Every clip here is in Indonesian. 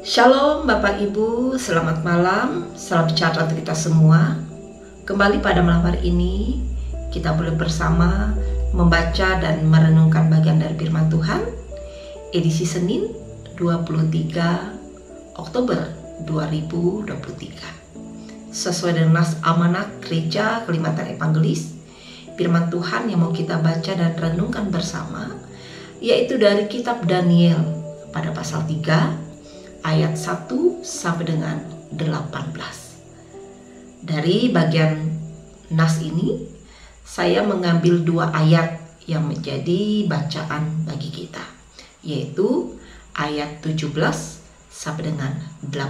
Shalom Bapak Ibu, selamat malam, salam sejahtera untuk kita semua. Kembali pada malam hari ini, kita boleh bersama membaca dan merenungkan bagian dari firman Tuhan, edisi Senin 23 Oktober 2023. Sesuai dengan nas amanat Gereja Kalimantan Evangelis, firman Tuhan yang mau kita baca dan renungkan bersama, yaitu dari kitab Daniel pada pasal 3, ayat 1 sampai dengan 18. Dari bagian nas ini, saya mengambil 2 ayat yang menjadi bacaan bagi kita, yaitu ayat 17 sampai dengan 18.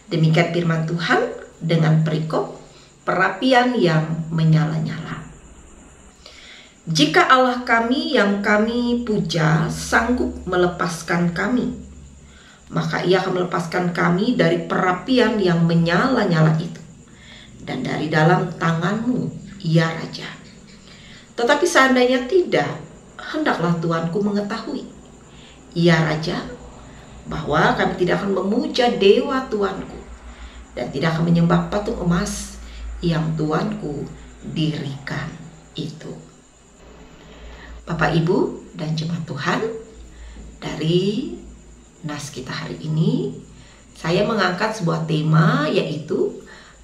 Demikian firman Tuhan dengan perikop perapian yang menyala-nyala. Jika Allah kami yang kami puja sanggup melepaskan kami, maka Ia akan melepaskan kami dari perapian yang menyala-nyala itu, dan dari dalam tangan-Mu, ya Raja. Tetapi seandainya tidak, hendaklah Tuanku mengetahui, ya Raja, bahwa kami tidak akan memuja dewa Tuanku, dan tidak akan menyembah patung emas yang Tuanku dirikan itu. Bapak, Ibu, dan jemaat Tuhan, dari nas kita hari ini, saya mengangkat sebuah tema, yaitu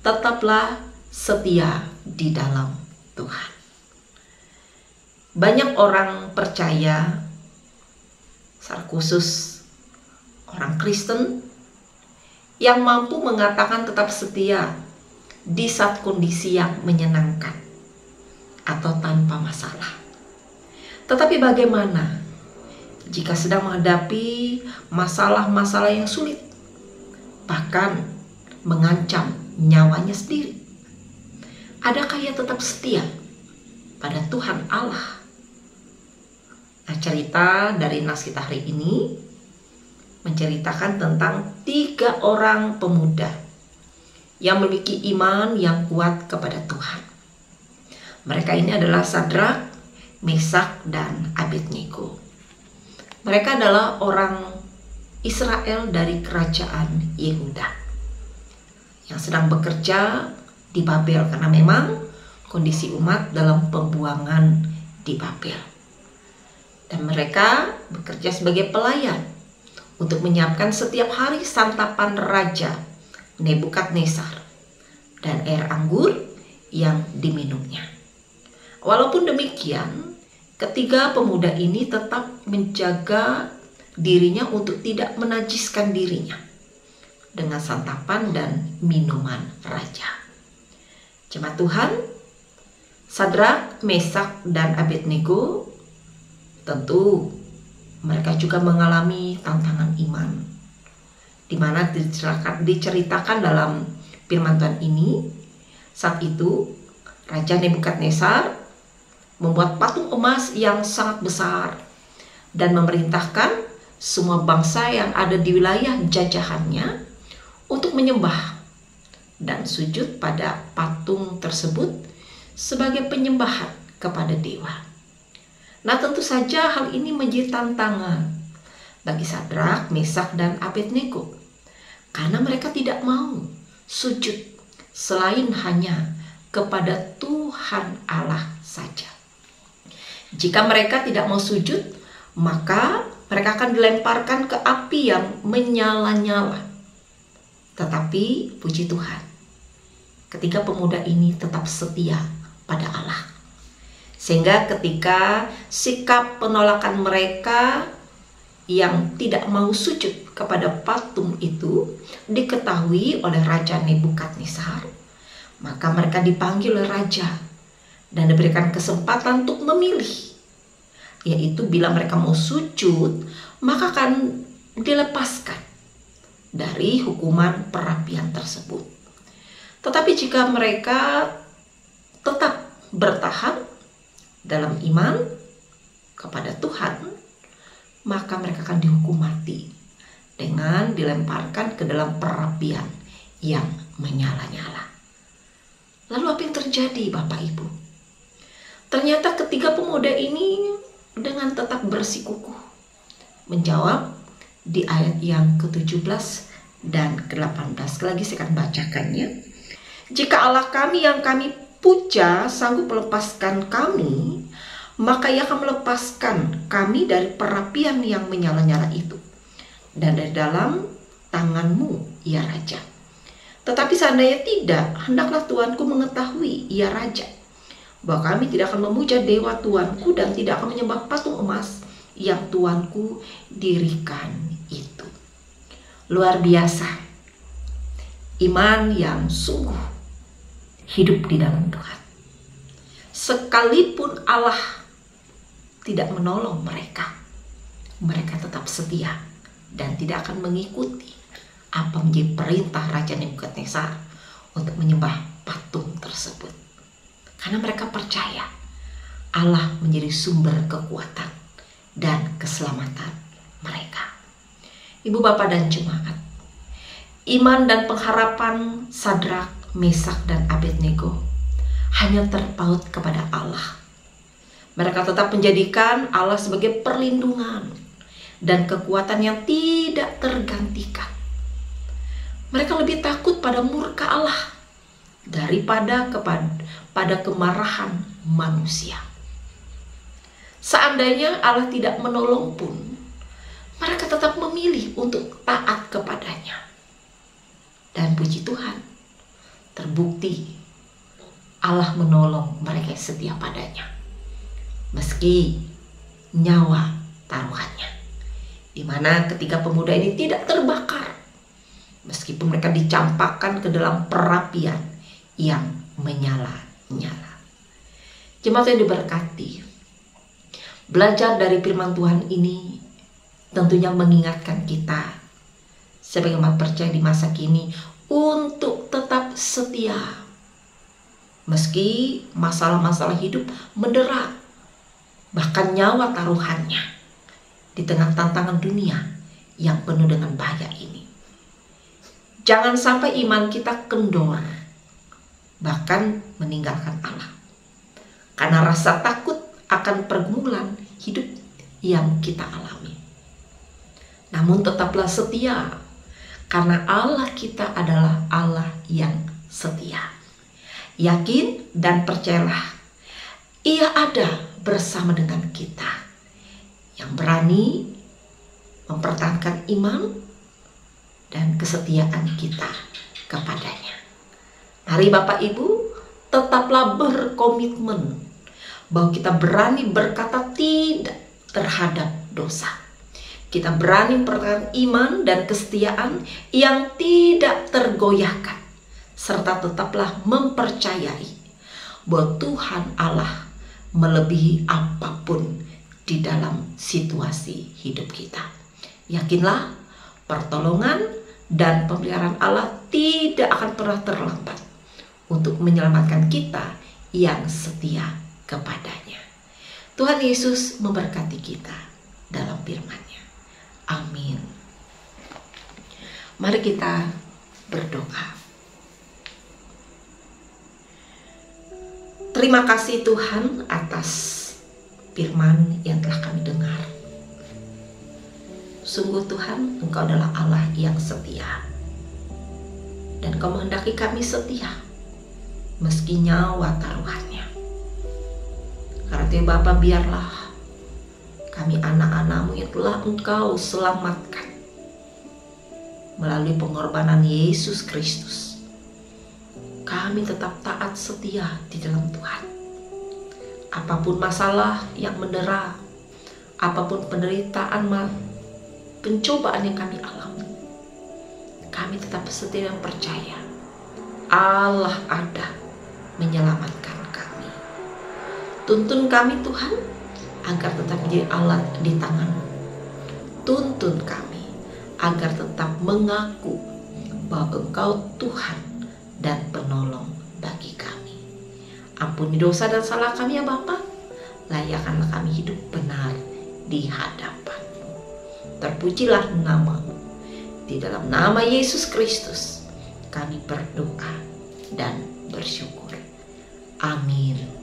tetaplah setia di dalam Tuhan. Banyak orang percaya, secara khusus orang Kristen, yang mampu mengatakan tetap setia di saat kondisi yang menyenangkan atau tanpa masalah. Tetapi bagaimana jika sedang menghadapi masalah-masalah yang sulit, bahkan mengancam nyawanya sendiri? Adakah ia tetap setia pada Tuhan Allah? Nah, cerita dari nas kita hari ini menceritakan tentang 3 orang pemuda yang memiliki iman yang kuat kepada Tuhan. Mereka ini adalah Sadrak, Mesak, dan Abednego. Mereka adalah orang Israel dari kerajaan Yehuda yang sedang bekerja di Babel, karena memang kondisi umat dalam pembuangan di Babel. Dan mereka bekerja sebagai pelayan untuk menyiapkan setiap hari santapan Raja Nebukadnezar dan air anggur yang diminumnya. Walaupun demikian, ketiga pemuda ini tetap menjaga dirinya untuk tidak menajiskan dirinya dengan santapan dan minuman raja. Jemaat Tuhan, Sadrak, Mesak, dan Abednego, tentu mereka juga mengalami tantangan iman, di mana diceritakan dalam firman Tuhan ini. Saat itu Raja Nebukadnezar membuat patung emas yang sangat besar dan memerintahkan semua bangsa yang ada di wilayah jajahannya untuk menyembah dan sujud pada patung tersebut sebagai penyembahan kepada dewa. Nah, tentu saja hal ini menjadi tantangan bagi Sadrak, Mesak, dan Abednego, karena mereka tidak mau sujud selain hanya kepada Tuhan Allah saja. Jika mereka tidak mau sujud, maka mereka akan dilemparkan ke api yang menyala-nyala. Tetapi puji Tuhan, ketiga pemuda ini tetap setia pada Allah. Sehingga ketika sikap penolakan mereka yang tidak mau sujud kepada patung itu diketahui oleh Raja Nebukadnezar, maka mereka dipanggil oleh Raja dan diberikan kesempatan untuk memilih, yaitu bila mereka mau sujud, maka akan dilepaskan dari hukuman perapian tersebut. Tetapi jika mereka tetap bertahan dalam iman kepada Tuhan, maka mereka akan dihukum mati dengan dilemparkan ke dalam perapian yang menyala-nyala. Lalu apa yang terjadi, Bapak Ibu? Ternyata ketiga pemuda ini dengan tetap bersikukuh menjawab, di ayat yang ke-17 dan ke-18. Sekali lagi saya akan bacakannya. Jika Allah kami yang kami puja sanggup melepaskan kami, maka Ia akan melepaskan kami dari perapian yang menyala-nyala itu, dan dari dalam tanganmu, ya Raja. Tetapi seandainya tidak, hendaklah Tuanku mengetahui, ya Raja, bahwa kami tidak akan memuja dewa Tuanku dan tidak akan menyembah patung emas yang Tuanku dirikan itu. Luar biasa, iman yang sungguh hidup di dalam Tuhan. Sekalipun Allah tidak menolong mereka, mereka tetap setia dan tidak akan mengikuti apa menjadi perintah Raja Nebukadnezar untuk menyembah patung tersebut. Karena mereka percaya Allah menjadi sumber kekuatan dan keselamatan mereka. Ibu, Bapak, dan jemaat, iman dan pengharapan Sadrak, Mesak, dan Abednego hanya terpaut kepada Allah. Mereka tetap menjadikan Allah sebagai perlindungan dan kekuatan yang tidak tergantikan. Mereka lebih takut pada murka Allah daripada pada kemarahan manusia. Seandainya Allah tidak menolong pun, mereka tetap memilih untuk taat kepadanya. Dan puji Tuhan, terbukti Allah menolong mereka yang setia padanya, meski nyawa taruhannya. Dimana ketiga pemuda ini tidak terbakar, meskipun mereka dicampakkan ke dalam perapian yang menyala-nyala. Jemaat yang diberkati, belajar dari firman Tuhan ini tentunya mengingatkan kita sebagai umat percaya di masa kini untuk tetap setia meski masalah-masalah hidup mendera, bahkan nyawa taruhannya di tengah tantangan dunia yang penuh dengan bahaya ini. Jangan sampai iman kita kendor, bahkan meninggalkan Allah, karena rasa takut akan pergumulan hidup yang kita alami. Namun tetaplah setia, karena Allah kita adalah Allah yang setia. Yakin dan percayalah, Ia ada bersama dengan kita, yang berani mempertahankan iman dan kesetiaan kita kepadanya. Mari Bapak Ibu, tetaplah berkomitmen bahwa kita berani berkata tidak terhadap dosa. Kita berani mempertahankan iman dan kesetiaan yang tidak tergoyahkan, serta tetaplah mempercayai bahwa Tuhan Allah melebihi apapun di dalam situasi hidup kita. Yakinlah, pertolongan dan pemeliharaan Allah tidak akan pernah terlambat untuk menyelamatkan kita yang setia kepadanya. Tuhan Yesus memberkati kita dalam firman-Nya. Amin. Mari kita berdoa. Terima kasih Tuhan atas firman yang telah kami dengar. Sungguh Tuhan, Engkau adalah Allah yang setia, dan Kau menghendaki kami setia meski nyawa taruhannya. Karena itu Bapa, biarlah kami anak-anak-Mu yang telah Engkau selamatkan melalui pengorbanan Yesus Kristus, kami tetap taat setia di dalam Tuhan. Apapun masalah yang mendera, apapun penderitaan, pencobaan yang kami alami, kami tetap setia dan percaya Allah ada menyelamatkan kami. Tuntun kami Tuhan agar tetap menjadi alat di tangan-Mu. Tuntun kami agar tetap mengaku bahwa Engkau Tuhan dan penolong bagi kami. Ampuni dosa dan salah kami ya Bapa. Layakkanlah kami hidup benar di hadapan-Mu. Terpujilah nama-Mu. Di dalam nama Yesus Kristus kami berdoa dan bersyukur. Amin.